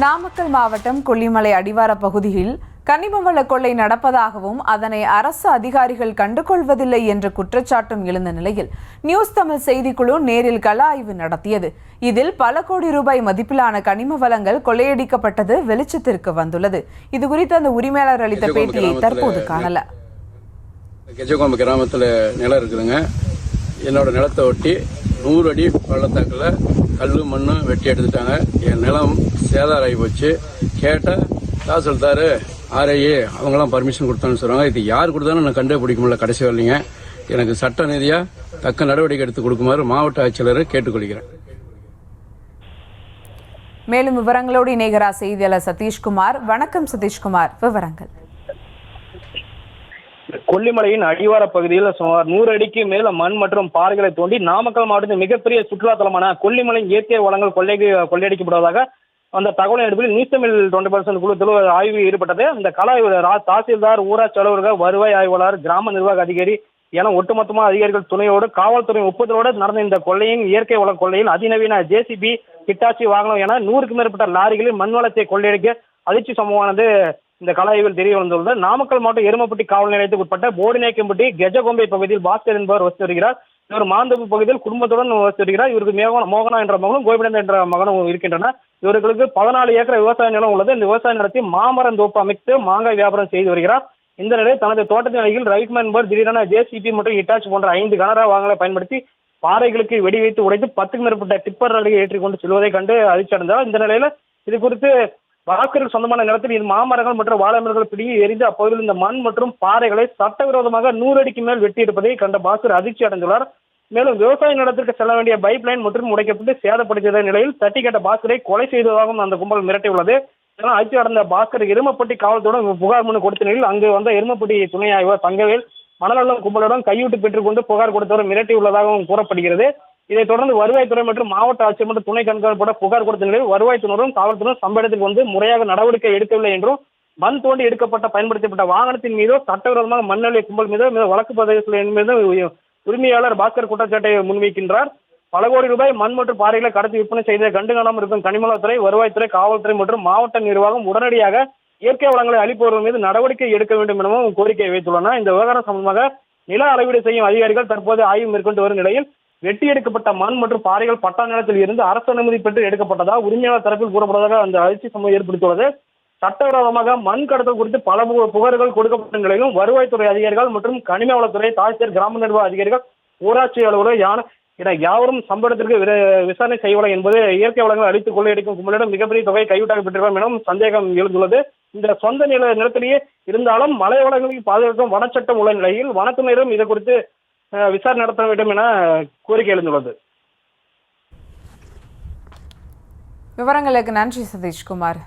நாமக்கல் மாவட்டம் கொல்லிமலை அடிவார பகுதியில் கனிமவள கொள்ளை நடப்பதாகவும் அதனை அரசு அதிகாரிகள் கண்டுகொள்வதில்லை என்ற குற்றச்சாட்டும் எழுந்த நிலையில் நியூஸ் தமிழ் செய்திக்குழு நேரில் கள ஆய்வு நடத்தியது. இதில் பல கோடி ரூபாய் மதிப்பிலான கனிம வளங்கள் கொள்ளையடிக்கப்பட்டது வெளிச்சத்திற்கு வந்துள்ளது. இதுகுறித்து அந்த உரிமையாளர் அளித்த பேட்டியை தற்போது காணலாம். கெஜகோம்பு கிராமத்தில் நிலம் இருக்குதுங்க. என்னோட நிலத்தை ஒட்டி 100 அடி பள்ளத்தாக்கில் கல் மண் வெட்டி எடுத்துட்டாங்க. என் நிலம் சேதாராகி போச்சு. கேட்டால் தாசில்தார் ஆர்ஐஏ அவங்களாம் பர்மிஷன் கொடுத்தான்னு சொல்கிறாங்க. இது யார் கொடுத்தாலும் நான் கண்டே பிடிக்க முடியல. கடைசி வரலைங்க. எனக்கு சட்ட ரீதியாக தக்க நடவடிக்கை எடுத்து கொடுக்குமாறு மாவட்ட ஆட்சியரை கேட்டுக்கொள்கிறேன். மேலும் விவரங்களோடு இணைகிறார் செய்தியாளர் சதீஷ்குமார். வணக்கம் சதீஷ்குமார், விவரங்கள். கொல்லிமலையின் அடிவார பகுதியில் சுமார் 100 அடிக்கு மேல மண் மற்றும் பாறைகளை தோண்டி நாமக்கல் மாவட்டத்தின் மிகப்பெரிய சுற்றுலா தலமான கொல்லிமலையின் இயற்கை வளங்கள் கொள்ளையடிக்கப்படுவதாக அந்த தகவலின் அடிப்படையில் நியூஸ் தமிழ் 20% குழு ஆய்வு ஈடுபட்டது. இந்த கள தாசில்தார், ஊராட்சி அலுவலர்கள், வருவாய் ஆய்வாளர், கிராம நிர்வாக அதிகாரி என ஒட்டுமொத்தமாக அதிகாரிகள் துணையோடு காவல்துறை ஒப்புதலோடு நடந்த இந்த கொள்ளையின் இயற்கை வள கொள்ளையில் அதிநவீன ஜேசிபி, ஹிட்டாச்சி வாகனம் என 100க்கும் மேற்பட்ட லாரிகளில் மண் வளத்தை கொள்ளையடிக்க அதிர்ச்சி சம்பவமானது இந்த கள ஆய்வில் தெரிய வந்துள்ளது. நாமக்கல் மாவட்டம் எருமப்பட்டி காவல் நிலையத்துக்கு உட்பட்ட போடிநாயக்கம்பட்டி கெஜகோம்பை பகுதியில் பாஸ்கர் என்பவர் வசித்து வருகிறார். இவர் மாந்தோப்பு பகுதியில் குடும்பத்துடன் வசித்து வருகிறார். இவருக்கு மோகனா என்ற மகனும் கோபிநந்தன் என்ற மகனும் இருக்கின்றனர். இவர்களுக்கு 14 ஏக்கர் விவசாய நிலம் உள்ளது. இந்த விவசாய நிலத்தை மாமரம் தோப்பு அமைத்து மாங்காய் வியாபாரம் செய்து வருகிறார். இந்த நிலையில் தனது தோட்டத்தின் அருகில் ரவிக்குமார் என்பவர் திடீரென ஜேசிபி மற்றும் ஹிட்டாச்சி போன்ற 5 கனரா வாகனங்களை பயன்படுத்தி பாறைகளுக்கு வெடி வைத்து உடைத்து 10க்கும் மேற்பட்ட டிப்பர் அருகே ஏற்றிக்கொண்டு செல்வதை கண்டு அதிர்ச்சி அடைந்தார். இந்த நிலையில இது குறித்து பாஸ்கருக்கு சொந்தமான நிலத்தில் இது மாமரங்கள் மற்றும் வாழை மரங்கள் பிடிங்கி எரிந்து அப்பகுதியில் இந்த மண் மற்றும் பாறைகளை சட்டவிரோதமாக 100 அடிக்கு மேல் வெட்டி இருப்பதை கண்ட பாஸ்கர் அதிர்ச்சி அடைந்துள்ளார். மேலும் விவசாய நிலத்திற்கு செல்ல வேண்டிய பைப் லைன் மற்றும் உடைக்கப்பட்டு சேதப்படுத்திய நிலையில் தட்டி கேட்ட பாஸ்கரை கொலை செய்ததாகவும் அந்த கும்பல் மிரட்டியுள்ளது. இதனால் அதிர்ச்சி அடைந்த பாஸ்கர் எருமப்பட்டி காவல்துறையுடன் புகார் மனு கொடுத்த நிலையில் அங்கு வந்த எருமப்பட்டி துணை ஆய்வாளர் தங்கவேல் மணநலம் கும்பலுடன் கையூட்டு பெற்றுக்கொண்டு புகார் கொடுத்தவர் மிரட்டியுள்ளதாகவும் கூறப்படுகிறது. இதைத் தொடர்ந்து வருவாய்த்துறை மற்றும் மாவட்ட ஆட்சியர் மற்றும் துணை கண்காணிப்போட புகார் கொடுத்த நிலையில் வருவாய்த்துறையினரும் காவல்துறையினரும் சம்பவ இடத்திற்கு வந்து முறையாக நடவடிக்கை எடுக்கவில்லை என்றும் மண் தோண்டி எடுக்கப்பட்ட பயன்படுத்தப்பட்ட வாகனத்தின் மீதோ சட்டவிரோதமாக மண்ணெல்லை கும்பல் மீது வழக்கு பதிவு என்பது உரிமையாளர் பாஸ்கர் குற்றச்சாட்டை முன்வைக்கின்றார். பல கோடி ரூபாய் மண் மற்றும் பாறைகளை கடத்தி விற்பனை செய்த கண்டுகாணாமல் இருக்கும் கனிமவளத்துறை, வருவாய்த்துறை, காவல்துறை மற்றும் மாவட்ட நிர்வாகம் உடனடியாக இயற்கை வளங்களை அளிப்பவர்கள் மீது நடவடிக்கை எடுக்க வேண்டும் எனவும் கோரிக்கை வைத்துள்ளனர். இந்த விவகாரம் சம்பந்தமாக நில அளவீடு செய்யும் அதிகாரிகள் தற்போது ஆய்வு மேற்கொண்டு வரும் நிலையில் வெட்டி எடுக்கப்பட்ட மண் மற்றும் பாறைகள் பட்டா நிலத்தில் இருந்து அரசு அனுமதி பெற்று எடுக்கப்பட்டதாக உரிமையாளர் தரப்பில் கூறப்படுவதாக அந்த அதிர்ச்சி சம்பவம் ஏற்படுத்தியுள்ளது. சட்டவிரோதமாக மண் கடத்தல் குறித்து பல புகார்கள் கொடுக்கப்பட்ட நிலையிலும் வருவாய்த்துறை அதிகாரிகள் மற்றும் கனிம வளத்துறை, தாசில்தார், கிராம நிர்வாக அதிகாரிகள், ஊராட்சி அலுவலர் என யாவரும் சம்பவத்திற்கு விசாரணை செய்யவில்லை என்பது இயற்கை வளங்கள் அளித்துக் கொள்ளையடிக்கும் கும்பலிடம் மிகப்பெரிய தொகை கையூட்டாக பெற்றிருக்கலாம் எனவும் சந்தேகம் எழுந்துள்ளது. இந்த சொந்த நிலத்திலேயே இருந்தாலும் மலை வளங்களில் பாதுகாக்கும் வனச்சட்டம் உள்ள நிலையில் வனத்துறையினரும் இது குறித்து விசாரணை நடத்த வேண்டும் என கோரிக்கை எழுந்துள்ளது. விவரங்களுக்கு நன்றி சதீஷ்குமார்.